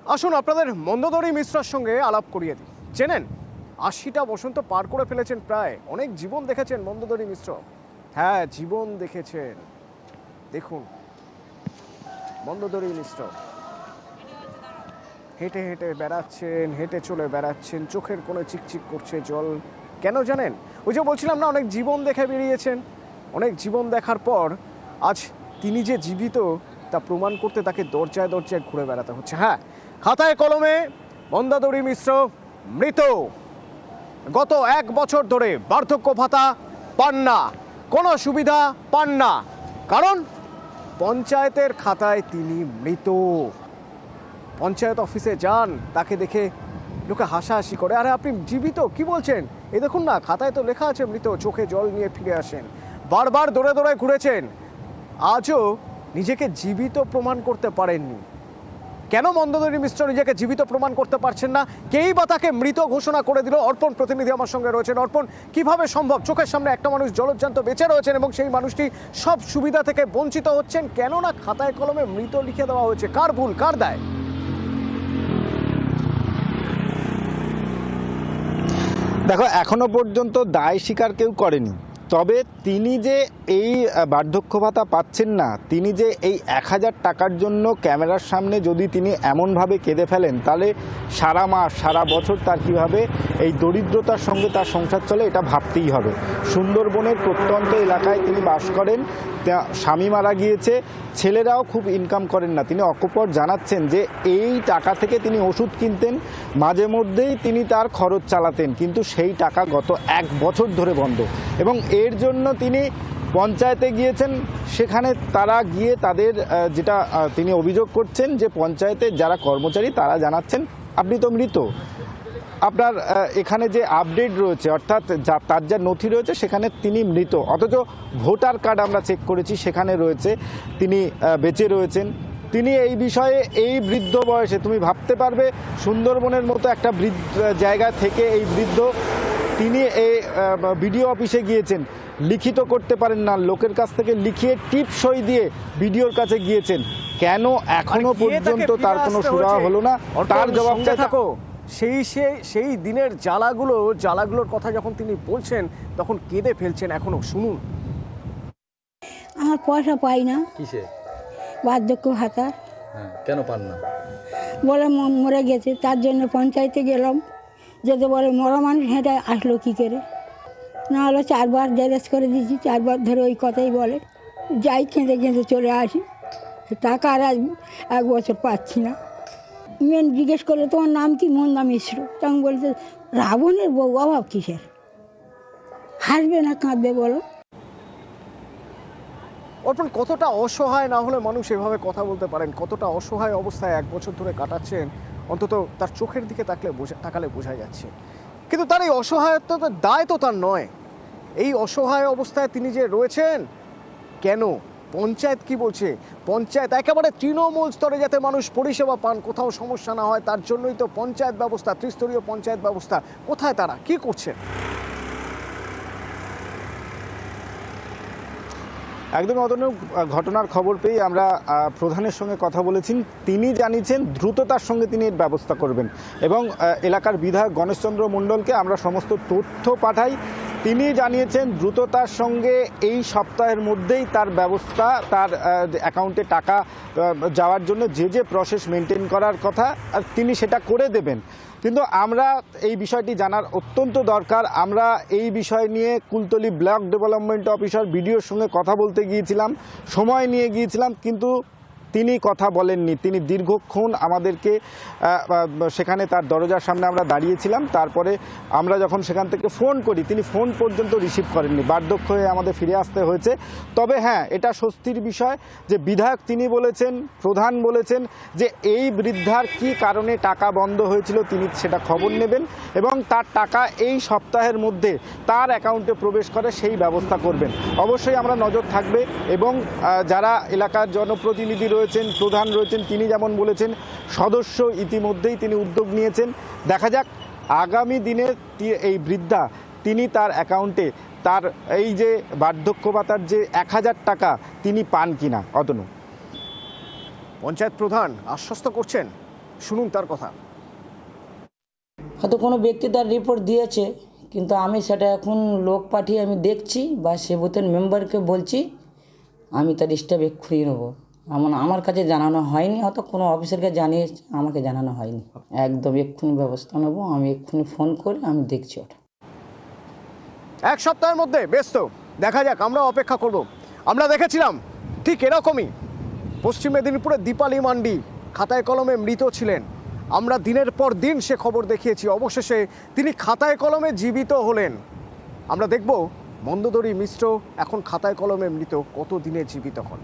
আসুন আপনাদের মন্দোদরী মিশ্রার সঙ্গে আলাপ করিয়ে দিই। চেনেন, ৮০টা বসন্ত পার করে ফেলেছেন প্রায়। অনেক জীবন দেখেছেন মন্দোদরী মিশ্র। হ্যাঁ, জীবন দেখেছেন। দেখুন মন্দোদরী মিশ্র হেঁটে হেঁটে বেড়াচ্ছেন, হেঁটে চলে বেড়াচ্ছেন, চোখের কোণে চিকচিক করছে জল। কেন জানেন? ওই যে বলছিলাম না, অনেক জীবন দেখে বেরিয়েছেন। অনেক জীবন দেখার পর আজ তিনি যে জীবিত তা প্রমাণ করতে তাকে দরজায় দরজায় ঘুরে বেড়াতে হচ্ছে। হ্যাঁ, খাতায় কলমে মন্দোদরী মিশ্র মৃত। গত ১ বছর ধরে বার্ধক্য ভাতা পান না, কোনো সুবিধা পান না, কারণ পঞ্চায়েতের খাতায় তিনি মৃত। পঞ্চায়েত অফিসে যান, তাকে দেখে লোকে হাসাহাসি করে, আরে আপনি জীবিত, কি বলছেন? এই দেখুন না, খাতায় তো লেখা আছে মৃত। চোখে জল নিয়ে ফিরে আসেন। বারবার দৌড়ে দৌড়ে ঘুরেছেন, আজও নিজেকে জীবিত প্রমাণ করতে পারেননি। কেন মন্দোদরী মিশ্র নিজেকে জীবিত প্রমাণ করতে পারছেন না? কেই বা তাকে মৃত ঘোষণা করে দিল? অর্পণ প্রতিনিধি আমার সঙ্গে রয়েছেন। অর্পণ, কিভাবে সম্ভব? চোখের সামনে একটা মানুষ জলজ্জান্ত বেঁচে রয়েছেন এবং সেই মানুষটি সব সুবিধা থেকে বঞ্চিত হচ্ছেন। কেননা খাতায় কলমে মৃত লিখে দেওয়া হয়েছে। কার ভুল, কার দায়? দেখো, এখনো পর্যন্ত দায় স্বীকার কেউ করেনি। তবে তিনি যে এই বার্ধক্য ভাতা পাচ্ছেন না, তিনি যে এই ১,০০০ টাকার জন্য ক্যামেরার সামনে যদি তিনি এমনভাবে কেঁদে ফেলেন, তাহলে সারা মাস সারা বছর তার কীভাবে এই দরিদ্রতার সঙ্গে তার সংসার চলে, এটা ভাবতেই হবে। সুন্দরবনের প্রত্যন্ত এলাকায় তিনি বাস করেন, স্বামী মারা গিয়েছে, ছেলেরাও খুব ইনকাম করেন না। তিনি অকপট জানাচ্ছেন যে এই টাকা থেকে তিনি ওষুধ কিনতেন, মাঝে মধ্যেই তিনি তার খরচ চালাতেন, কিন্তু সেই টাকা গত ১ বছর ধরে বন্ধ। এবং এর জন্য তিনি পঞ্চায়েতে গিয়েছেন। সেখানে তারা গিয়ে তাদের যেটা তিনি অভিযোগ করছেন যে পঞ্চায়েতের যারা কর্মচারী তারা জানাচ্ছেন আপনি তো মৃত, আপনার এখানে যে আপডেট রয়েছে অর্থাৎ তার যা নথি রয়েছে সেখানে তিনি মৃত, অথচ ভোটার কার্ড আমরা চেক করেছি সেখানে রয়েছে তিনি বেঁচে রয়েছেন। তিনি এই বিষয়ে এই বৃদ্ধ বয়সে, তুমি ভাবতে পারবে সুন্দরবনের মতো একটা জায়গা থেকে এই বৃদ্ধ, তিনি এই বিডিও অফিসে গিয়েছেন, লিখিত করতে পারেন না, লোকের কাছ থেকে লিখিয়ে টিপ সই দিয়ে বিডিওর কাছে গিয়েছেন। কেন এখনো পর্যন্ত তার কোনো সুরাহা হলো না? তার জবাবটা থাকো। সেই দিনের জ্বালাগুলোর কথা যখন তিনি বলছেন তখন কেঁদে ফেলছেন। এখনো শুনুন। আমার পয়সা পাই না। কিসে? বার্ধক্য ভাতা। কেন পান না? বলে মরে গেছে, তার জন্য পঞ্চায়েতে গেলাম, যেতে বলে মরা মানুষ হেঁটে আসলো কী করে। না হলো 4বার জেরেস করে দিয়েছি, 4বার ধরে ওই কথাই বলে। যাই কেঁদে কেঁদে চলে আসি, টাকা আর 1 বছর পাচ্ছি না। মেন জিজ্ঞেস করলে তোমার নাম কি? মন্দা মিশ্র। তখন বলতে রাবণের বউ, অভাব কিসের? হাসবে না কাঁদবে বলো? অর্পণ, কতটা অসহায় না হলে মানুষ এভাবে কথা বলতে পারেন? কতটা অসহায় অবস্থায় 1 বছর ধরে কাটাচ্ছেন, অন্তত তার চোখের দিকে তাকালে বোঝা যাচ্ছে। কিন্তু তার এই অসহায়তার দায় তো তার নয়। এই অসহায় অবস্থায় তিনি যে রয়েছেন, কেন? পঞ্চায়েত কি বলছে? পঞ্চায়েত একেবারে তৃণমূল স্তরে যাতে মানুষ পরিষেবা পান, কোথাও সমস্যা না হয়, তার জন্যই তো পঞ্চায়েত ব্যবস্থা, ত্রিস্তরীয় পঞ্চায়েত ব্যবস্থা। কোথায় তারা? কি করছেন? একদম অতনু, ঘটনার খবর পেয়ে আমরা প্রধানের সঙ্গে কথা বলেছি। তিনি জানিয়েছেন দ্রুততার সঙ্গে তিনি এর ব্যবস্থা করবেন এবং এলাকার বিধায়ক গণেশচন্দ্র মণ্ডলকে আমরা সমস্ত তথ্য পাঠাই। তিনি জানিয়েছেন দ্রুততার সঙ্গে এই সপ্তাহের মধ্যেই তার ব্যবস্থা, তার অ্যাকাউন্টে টাকা যাওয়ার জন্য যে প্রসেস মেনটেন করার কথা তিনি সেটা করে দেবেন। কিন্তু আমরা এই বিষয়টি জানার অত্যন্ত দরকার। আমরা এই বিষয় নিয়ে কুলতলি ব্লক ডেভেলপমেন্ট অফিসার বিডিওর সঙ্গে কথা বলতে গিয়েছিলাম, সময় নিয়ে গিয়েছিলাম, কিন্তু তিনি কথা বলেননি। তিনি দীর্ঘক্ষণ আমাদেরকে সেখানে তার দরজার সামনে আমরা দাঁড়িয়েছিলাম, তারপরে আমরা যখন সেখান থেকে ফোন করি তিনি ফোন পর্যন্ত রিসিভ করেননি। বার্ধক্য হয়ে আমাদের ফিরে আসতে হয়েছে। তবে হ্যাঁ, এটা স্বস্তির বিষয় যে বিধায়ক তিনি বলেছেন, প্রধান বলেছেন যে এই বৃদ্ধার কি কারণে টাকা বন্ধ হয়েছিল তিনি সেটা খবর নেবেন এবং তার টাকা এই সপ্তাহের মধ্যে তার অ্যাকাউন্টে প্রবেশ করে সেই ব্যবস্থা করবেন। অবশ্যই আমরা নজর থাকবে এবং যারা এলাকার জনপ্রতিনিধি রয়েছেন, প্রধান রয়েছেন, তিনি যেমন বলেছেন সদস্য ইতিমধ্যেই তিনি উদ্যোগ নিয়েছেন। দেখা যাক আগামী দিনে এই বৃদ্ধা তিনি তার অ্যাকাউন্টে তার এই যে বার্ধক্য ভাতার যে ১,০০০ টাকা তিনি পান কিনা। অতনু, পঞ্চায়েত প্রধান আশ্বস্ত করছেন শুনুন তার কথা। হয়তো কোনো ব্যক্তি তার রিপোর্ট দিয়েছে, কিন্তু আমি সেটা এখন লোক পাঠিয়ে আমি দেখছি বা সে বুথের মেম্বারকে বলছি, আমি তার স্টেপ এক্ষুনি নেবো। আমার কাছে জানানো হয়নি, হয়তো কোনো অফিসারকে জানিয়ে আমাকে জানানো হয়নি। একদম এক্ষুনি ব্যবস্থা নেবো, আমি এক্ষুনি ফোন করে আমি দেখছি ওটা। এক সপ্তাহের মধ্যে ব্যস্ত, দেখা যাক, আমরা অপেক্ষা করব। আমরা দেখেছিলাম ঠিক এরকমই পশ্চিম মেদিনীপুরে দীপালি মান্ডি খাতায় কলমে মৃত ছিলেন। আমরা দিনের পর দিন সে খবর দেখিয়েছি, অবশেষে তিনি খাতায় কলমে জীবিত হলেন। আমরা দেখব মন্দোদরী মিশ্র এখন খাতায় কলমে মৃত, কত দিনে জীবিত হন।